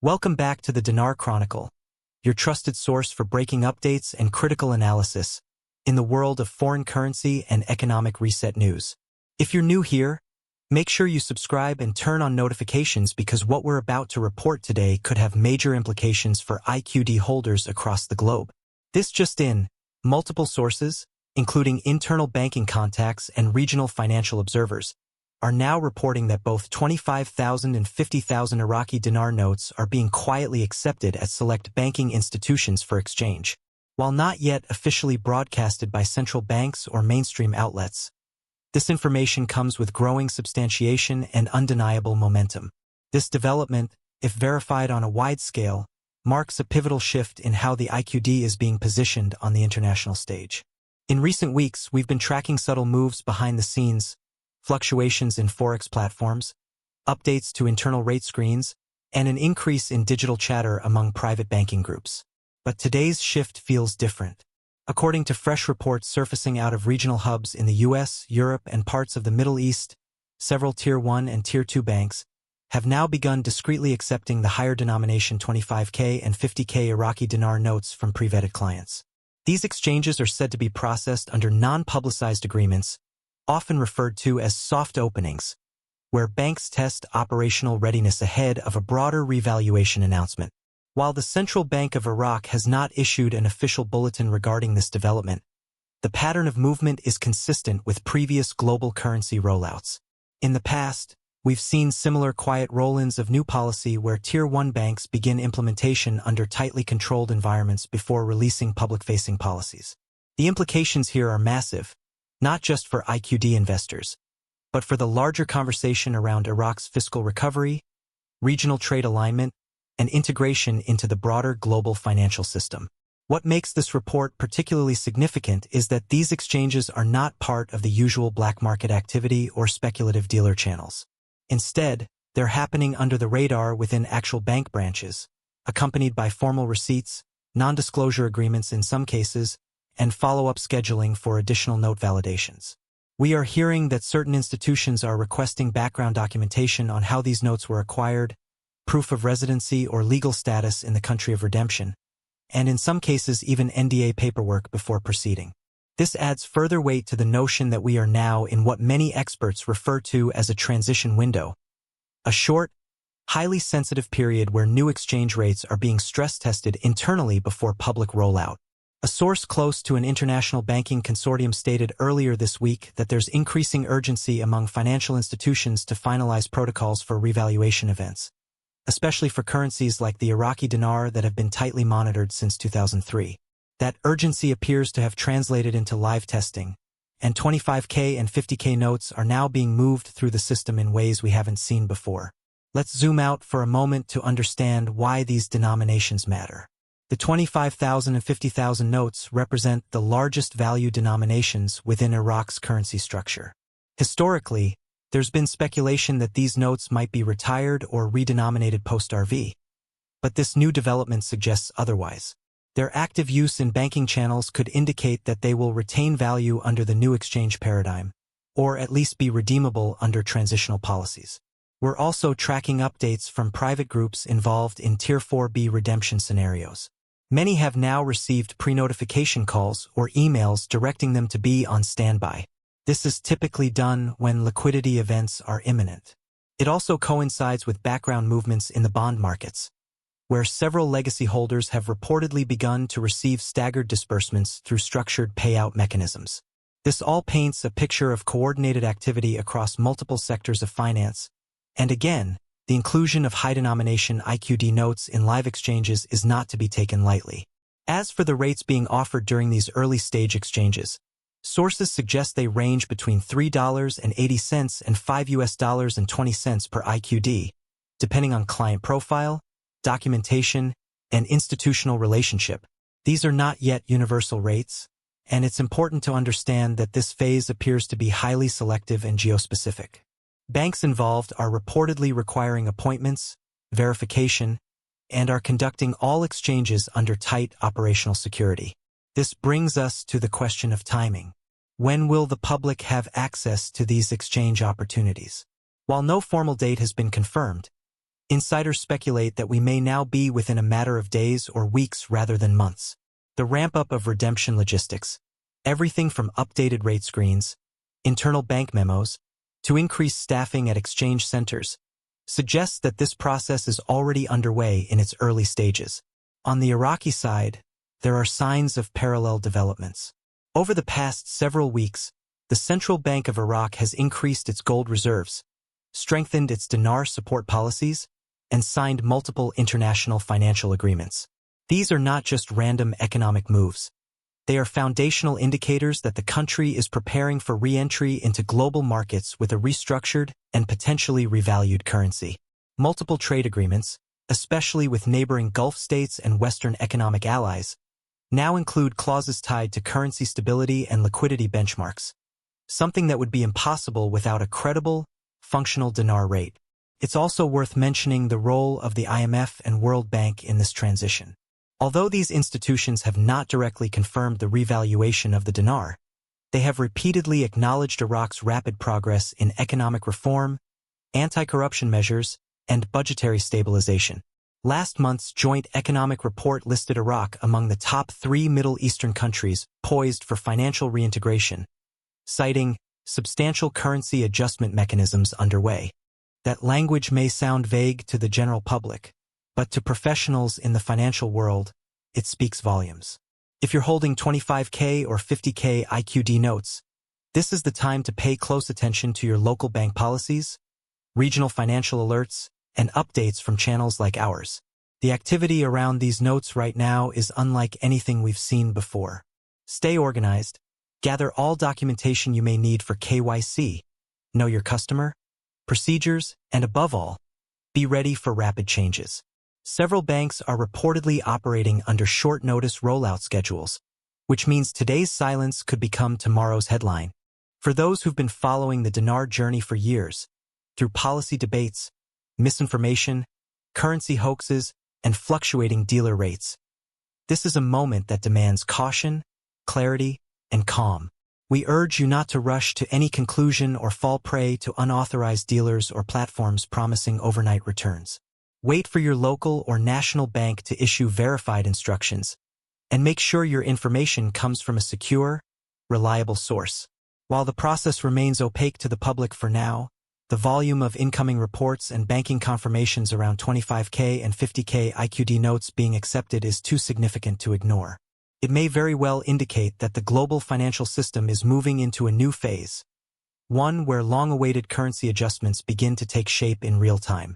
Welcome back to the Dinar Chronicle, your trusted source for breaking updates and critical analysis in the world of foreign currency and economic reset news. If you're new here, make sure you subscribe and turn on notifications because what we're about to report today could have major implications for IQD holders across the globe. This just in, multiple sources, including internal banking contacts and regional financial observers, are now reporting that both 25,000 and 50,000 Iraqi dinar notes are being quietly accepted at select banking institutions for exchange. While not yet officially broadcasted by central banks or mainstream outlets, this information comes with growing substantiation and undeniable momentum. This development, if verified on a wide scale, marks a pivotal shift in how the IQD is being positioned on the international stage. In recent weeks, we've been tracking subtle moves behind the scenes, fluctuations in forex platforms, updates to internal rate screens, and an increase in digital chatter among private banking groups. But today's shift feels different. According to fresh reports surfacing out of regional hubs in the US, Europe, and parts of the Middle East, several Tier 1 and Tier 2 banks have now begun discreetly accepting the higher denomination 25K and 50K Iraqi dinar notes from pre-vetted clients. These exchanges are said to be processed under non-publicized agreements, often referred to as soft openings, where banks test operational readiness ahead of a broader revaluation announcement. While the Central Bank of Iraq has not issued an official bulletin regarding this development, the pattern of movement is consistent with previous global currency rollouts. In the past, we've seen similar quiet roll-ins of new policy where Tier 1 banks begin implementation under tightly controlled environments before releasing public-facing policies. The implications here are massive, not just for IQD investors, but for the larger conversation around Iraq's fiscal recovery, regional trade alignment, and integration into the broader global financial system. What makes this report particularly significant is that these exchanges are not part of the usual black market activity or speculative dealer channels. Instead, they're happening under the radar within actual bank branches, accompanied by formal receipts, non-disclosure agreements in some cases, and follow-up scheduling for additional note validations. We are hearing that certain institutions are requesting background documentation on how these notes were acquired, proof of residency or legal status in the country of redemption, and in some cases even NDA paperwork before proceeding. This adds further weight to the notion that we are now in what many experts refer to as a transition window, a short, highly sensitive period where new exchange rates are being stress-tested internally before public rollout. A source close to an international banking consortium stated earlier this week that there's increasing urgency among financial institutions to finalize protocols for revaluation events, especially for currencies like the Iraqi dinar that have been tightly monitored since 2003. That urgency appears to have translated into live testing, and 25K and 50K notes are now being moved through the system in ways we haven't seen before. Let's zoom out for a moment to understand why these denominations matter. The 25,000 and 50,000 notes represent the largest value denominations within Iraq's currency structure. Historically, there's been speculation that these notes might be retired or redenominated post-RV, but this new development suggests otherwise. Their active use in banking channels could indicate that they will retain value under the new exchange paradigm, or at least be redeemable under transitional policies. We're also tracking updates from private groups involved in Tier 4B redemption scenarios. Many have now received pre-notification calls or emails directing them to be on standby. This is typically done when liquidity events are imminent. It also coincides with background movements in the bond markets, where several legacy holders have reportedly begun to receive staggered disbursements through structured payout mechanisms. This all paints a picture of coordinated activity across multiple sectors of finance, and again, the inclusion of high-denomination IQD notes in live exchanges is not to be taken lightly. As for the rates being offered during these early-stage exchanges, sources suggest they range between $3.80 and $5.20 per IQD, depending on client profile, documentation, and institutional relationship. These are not yet universal rates, and it's important to understand that this phase appears to be highly selective and geospecific. Banks involved are reportedly requiring appointments, verification, and are conducting all exchanges under tight operational security. This brings us to the question of timing. When will the public have access to these exchange opportunities? While no formal date has been confirmed, Insiders speculate that we may now be within a matter of days or weeks rather than months. The ramp-up of redemption logistics, everything from updated rate screens, internal bank memos, to increased staffing at exchange centers, suggests that this process is already underway in its early stages. On the Iraqi side, there are signs of parallel developments. Over the past several weeks, the Central Bank of Iraq has increased its gold reserves, strengthened its dinar support policies, and signed multiple international financial agreements. These are not just random economic moves. They are foundational indicators that the country is preparing for re-entry into global markets with a restructured and potentially revalued currency. Multiple trade agreements, especially with neighboring Gulf states and Western economic allies, now include clauses tied to currency stability and liquidity benchmarks, something that would be impossible without a credible, functional dinar rate. It's also worth mentioning the role of the IMF and World Bank in this transition. Although these institutions have not directly confirmed the revaluation of the dinar, they have repeatedly acknowledged Iraq's rapid progress in economic reform, anti-corruption measures, and budgetary stabilization. Last month's joint economic report listed Iraq among the top 3 Middle Eastern countries poised for financial reintegration, citing substantial currency adjustment mechanisms underway. That language may sound vague to the general public, but to professionals in the financial world, it speaks volumes. If you're holding 25K or 50K IQD notes, this is the time to pay close attention to your local bank policies, regional financial alerts, and updates from channels like ours. The activity around these notes right now is unlike anything we've seen before. Stay organized, gather all documentation you may need for KYC, know your customer, procedures, and above all, be ready for rapid changes. Several banks are reportedly operating under short-notice rollout schedules, which means today's silence could become tomorrow's headline. For those who've been following the dinar journey for years, through policy debates, misinformation, currency hoaxes, and fluctuating dealer rates, this is a moment that demands caution, clarity, and calm. We urge you not to rush to any conclusion or fall prey to unauthorized dealers or platforms promising overnight returns. Wait for your local or national bank to issue verified instructions, and make sure your information comes from a secure, reliable source. While the process remains opaque to the public for now, the volume of incoming reports and banking confirmations around 25K and 50K IQD notes being accepted is too significant to ignore. It may very well indicate that the global financial system is moving into a new phase, one where long-awaited currency adjustments begin to take shape in real time.